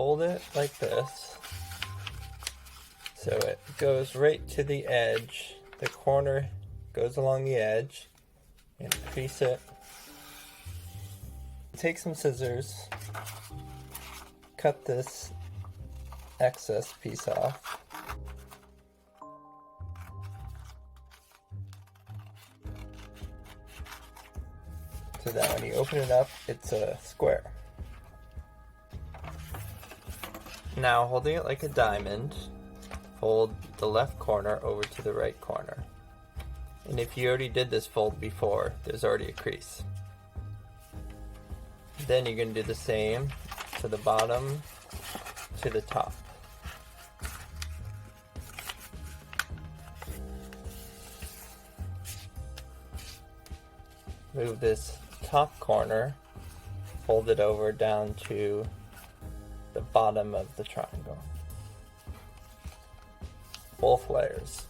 fold it like this. So it goes right to the edge. The corner goes along the edge. And crease it. Take some scissors. Cut this excess piece off. So that when you open it up, it's a square. Now, holding it like a diamond, fold the left corner over to the right corner. And if you already did this fold before, there's already a crease. Then you're going to do the same to the bottom, to the top. Move this top corner, fold it over down to the bottom of the triangle. Both layers.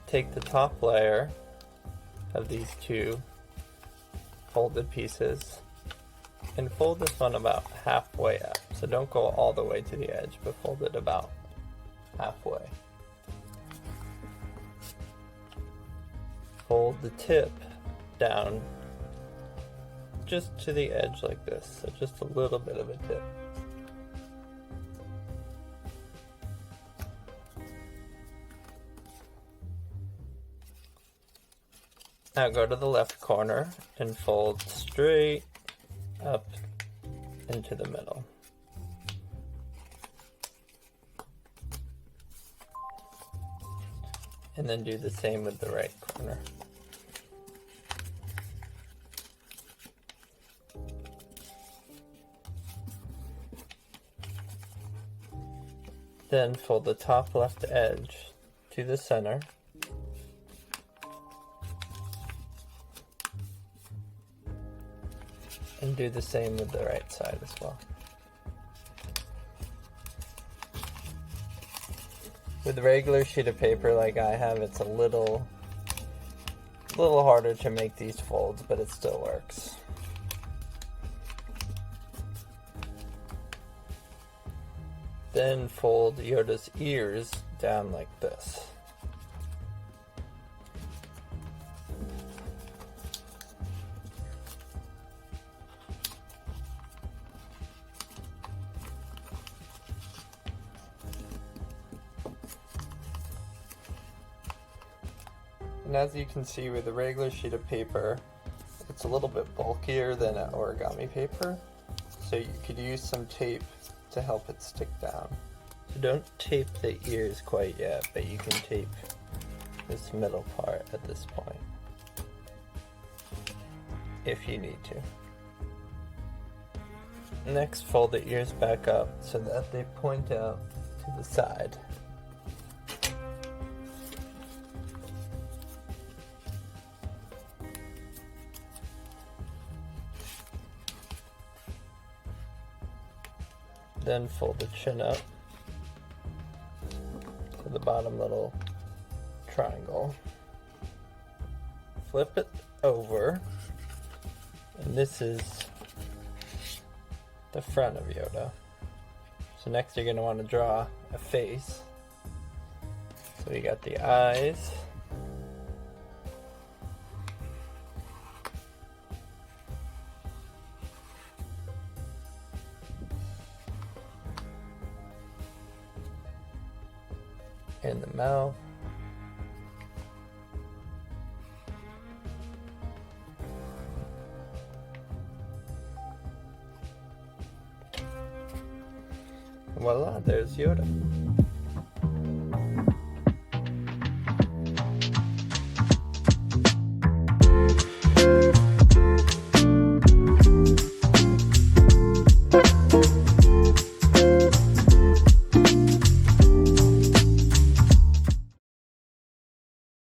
Take the top layer of these two folded pieces and fold this one about halfway up. So don't go all the way to the edge, but fold it about halfway. Fold the tip down just to the edge like this, so just a little bit of a tip. Now go to the left corner and fold straight up into the middle. And then do the same with the right corner. Then fold the top left edge to the center. And do the same with the right side as well. With a regular sheet of paper like I have, it's a little harder to make these folds, but it still works. Then fold Yoda's ears down like this. And as you can see with a regular sheet of paper, it's a little bit bulkier than an origami paper, so you could use some tape to help it stick down. So don't tape the ears quite yet, but you can tape this middle part at this point, if you need to. Next, fold the ears back up so that they point out to the side. Then fold the chin up to the bottom little triangle. Flip it over, and this is the front of Yoda. So next you're going to want to draw a face. So we got the eyes. And the mouth. Voila, there's Yoda.